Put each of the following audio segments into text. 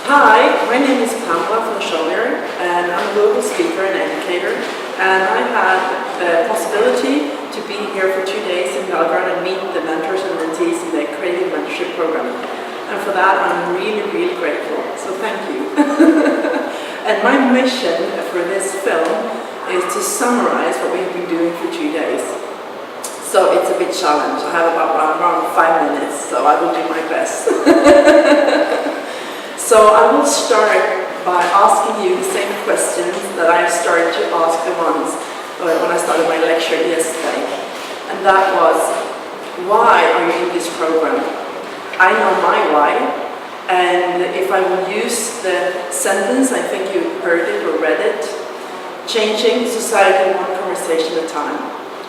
Hi, my name is Pamela von Sabljar, and I'm a global speaker and educator. And I had the possibility to be here for 2 days in Belgrade and meet the mentors and mentees in the Creative Mentorship program. And for that, I'm really, really grateful. So thank you. And my mission for this film is to summarize what we've been doing for 2 days. So it's a big challenge. I have about around 5 minutes, so I will do my best. So I will start by asking you the same questions that I started to ask the ones when I started my lecture yesterday. And that was, why are you in this program? I know my why, and if I will use the sentence, I think you heard it or read it, changing society one conversation at a time.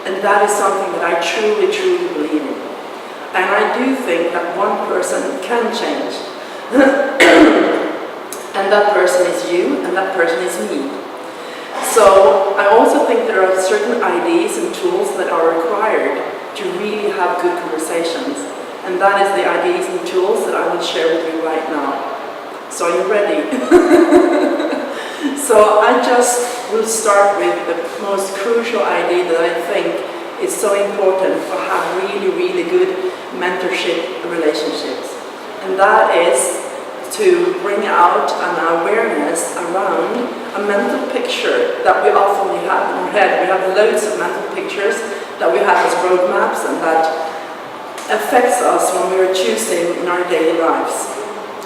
And that is something that I truly, truly believe in. And I do think that one person can change. And that person is you, and that person is me. So I also think there are certain ideas and tools that are required to really have good conversations. And that is the ideas and tools that I will share with you right now. So are you ready? So I just will start with the most crucial idea that I think is so important for have really, really good mentorship relationships. And that is to bring out an awareness around a mental picture that we often have in our head. We have loads of mental pictures that we have as roadmaps, and that affects us when we are choosing in our daily lives.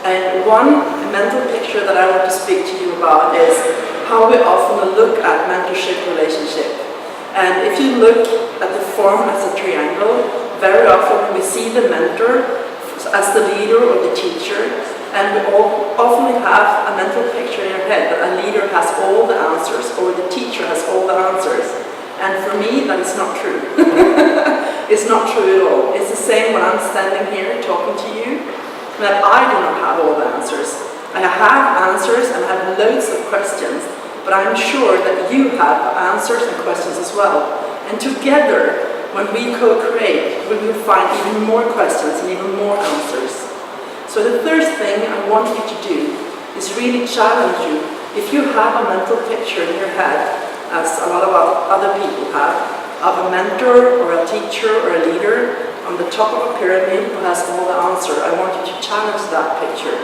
And one mental picture that I want to speak to you about is how we often look at mentorship relationship. And if you look at the form as a triangle, very often we see the mentor as the leader or the teacher, and we all often have a mental picture in our head that a leader has all the answers or the teacher has all the answers. And for me, that is not true. It's not true at all. It's the same when I'm standing here talking to you, that I do not have all the answers. I have answers and I have loads of questions, but I'm sure that you have answers and questions as well. And together, when we co-create, we will find even more questions and even more answers. So the first thing I want you to do is really challenge you. If you have a mental picture in your head, as a lot of other people have, of a mentor or a teacher or a leader on the top of a pyramid who has all the answer, I want you to challenge that picture.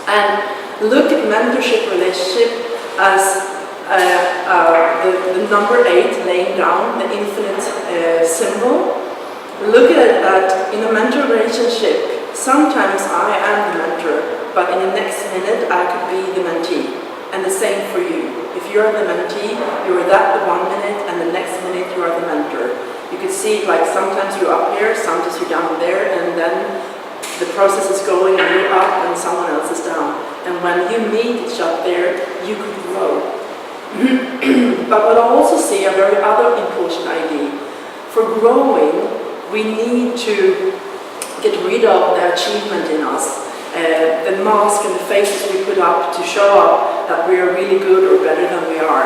And look at mentorship relationship as the number 8 laying down, the infinite symbol. Look at it that in a mentor relationship, sometimes I am the mentor, but in the next minute I could be the mentee. And the same for you. If you're the mentee, you're that the 1 minute, and the next minute you are the mentor. You could see like sometimes you're up here, sometimes you're down there, and then the process is going and you're up and someone else is down. And when you meet each other there, you could grow. But what I also see a very other important idea. For growing, we need to get rid of the achievement in us, the mask and the faces we put up to show up that we are really good or better than we are.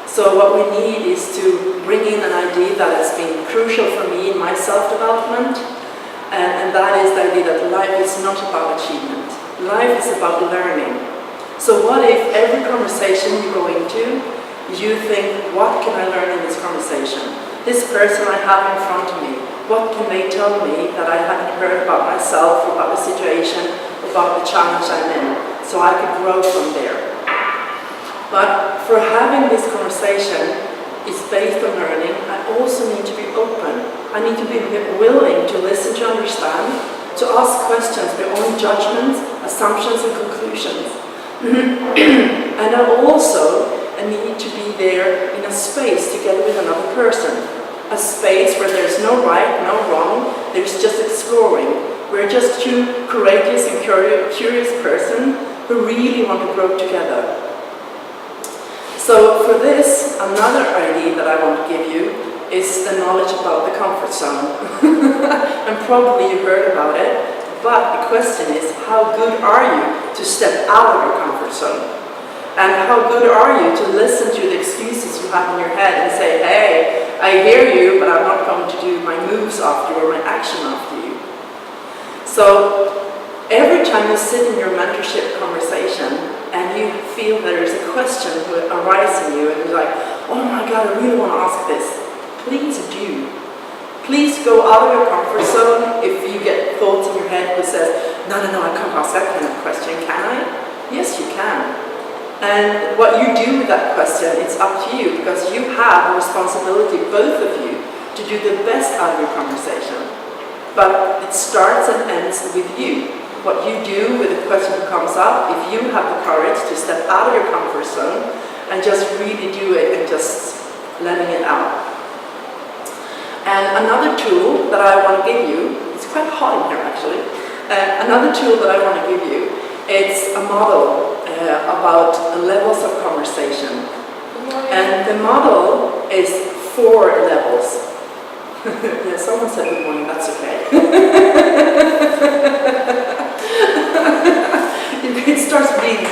So what we need is to bring in an idea that has been crucial for me in my self-development, and that is the idea that life is not about achievement. Life is about learning. So what if every conversation you go into, you think, what can I learn in this conversation? This person I have in front of me, what can they tell me that I haven't heard about myself, about the situation, about the challenge I'm in, so I could grow from there. But for having this conversation is based on learning, I also need to be open. I need to be willing to listen, to understand, to ask questions, their own judgments, assumptions and conclusions. And I also need to be there in a space together with another person. A space where there's no right, no wrong, there's just exploring. We're just two courageous and curious person who really want to grow together. So for this, another idea that I want to give you is the knowledge about the comfort zone. And probably you heard about it. But the question is, how good are you to step out of your comfort zone? And how good are you to listen to the excuses you have in your head and say, hey, I hear you, but I'm not going to do my moves after you or my action after you. So Every time you sit in your mentorship conversation and you feel there is a question arising you and you're like, oh my God, I really want to ask this, please do. Please go out of your comfort zone. If you get thoughts in your head that says, no, I can't ask that kind of question, can I? Yes, you can. And what you do with that question, it's up to you, because you have a responsibility, both of you, to do the best out of your conversation. But it starts and ends with you. What you do with the question that comes up, if you have the courage to step out of your comfort zone and just really do it and just letting it out. And another tool that I want to give you, it's quite hot in here actually, another tool that I want to give you, it's a model about levels of conversation. And the model is 4 levels. Yeah, someone said good morning, that's okay. It starts being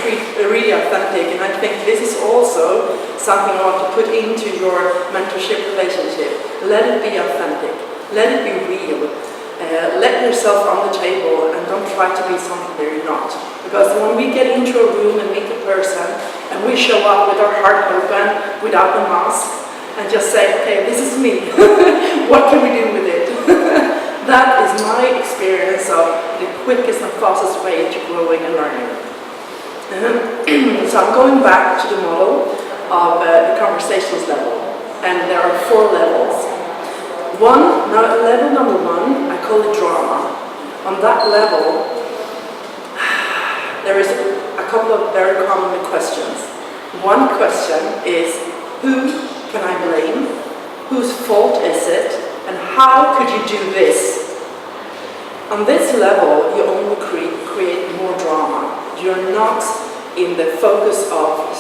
really authentic, and I think this is also something I want to put into your mentorship relationship. Let it be authentic, let it be real. Let yourself on the table and don't try to be something that you're not. Because when we get into a room and meet a person and we show up with our heart open, without the mask, and just say, okay, this is me, what can we do with it? That is my experience of the quickest and fastest way to growing and learning. So I'm going back to the model of the conversations level, and there are 4 levels. Level number 1, I call it drama. On that level, there is a couple of very common questions. One question is, who can I blame? Whose fault is it? And how could you do this? On this level, you only create more drama. You're not in the focus of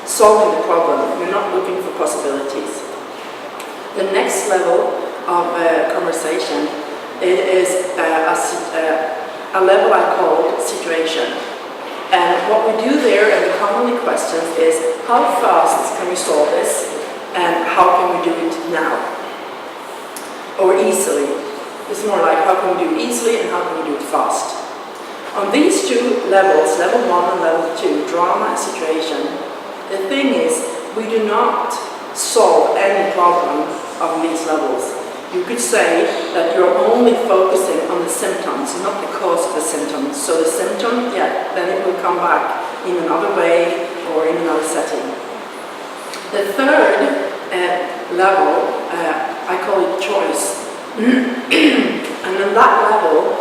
solving the problem. You're not looking for possibilities. The next level of conversation is a level I call situation. And what we do there and the commonly questions is, how fast can we solve this? And how can we do it now? Or easily. It's more like, how can we do it easily and how can we do it fast? On these 2 levels, level 1 and level 2, drama and situation, the thing is, we do not solve any problem on these levels. You could say that you're only focusing on the symptoms, not the cause of the symptoms. So the symptom, yeah, then it will come back in another way or in another setting. The third level, I call it choice. And on that level,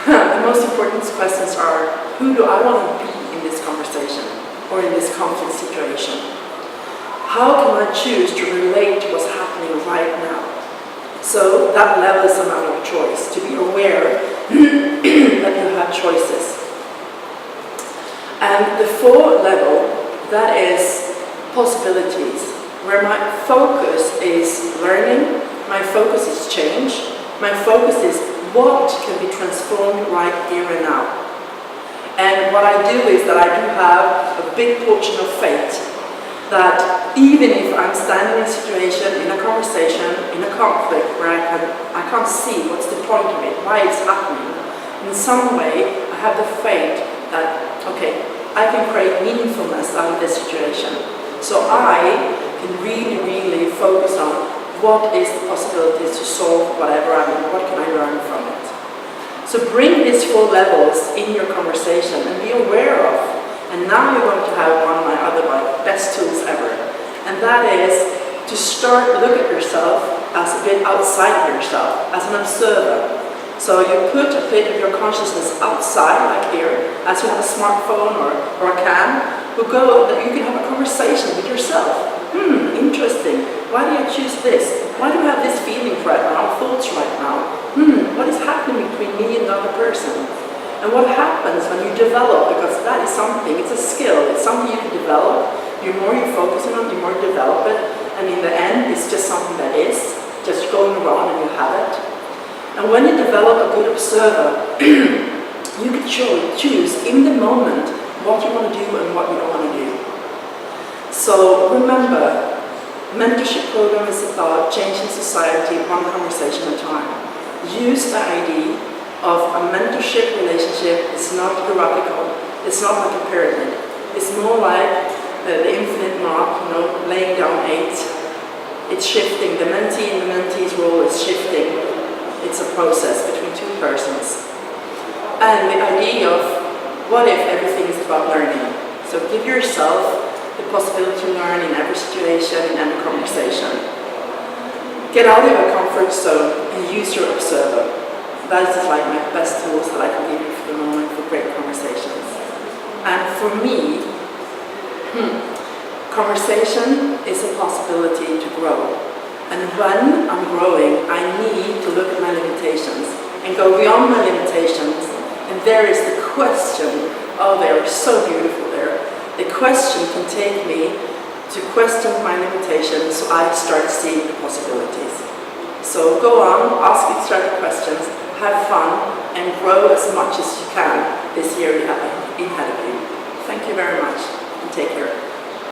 the most important questions are, who do I want to be in this conversation or in this conflict situation? How can I choose to relate to what's happening right now? So that level is a matter of choice, to be aware that you have choices. And the 4th level, that is possibilities, where my focus is learning, my focus is change, my focus is what can be transformed right here and now. And what I do is that I do have a big portion of faith that even if I'm standing in a situation, in a conversation, in a conflict where I can't see what's the point of it, why it's happening, in some way I have the faith that, okay, I can create meaningfulness out of this situation. So I can really, really focus on what is the possibilities to solve whatever I'm in, what can I learn from it. So bring these 4 levels in your conversation and be aware of. And now you're going to have one of my best tools ever. And that is to look at yourself as a bit outside of yourself, as an observer. So you put a bit of your consciousness outside, like here, as you have a smartphone or a cam, that you can have a conversation with yourself. Interesting. Why do I choose this? Why do I have this feeling right now, thoughts right now? What is happening between me and the other person? And what happens when you develop, because that is something, it's a skill, it's something you can develop. The more you focus on it, the more you develop it. And in the end, it's just something that is, just going around and you have it. And when you develop a good observer, you can choose in the moment what you want to do and what you don't want to do. So remember, mentorship program is about changing society one conversation at a time. Use the ID of a mentorship relationship is not hierarchical. It's not like a pyramid. It's more like the infinite mark, you know, laying down 8. It's shifting. The mentee and the mentee's role is shifting. It's a process between 2 persons. And the idea of what if everything is about learning? So give yourself the possibility to learn in every situation, in every conversation. Get out of your comfort zone and use your observer. That is like my best tools that I can give you for the moment for great conversations. And for me, conversation is a possibility to grow. And when I'm growing, I need to look at my limitations and go beyond my limitations. And there is the question. Oh, they are so beautiful there. The question can take me to question my limitations so I start seeing the possibilities. So go on, ask each other questions, have fun, and grow as much as you can this year ahead of you. Thank you very much, and take care.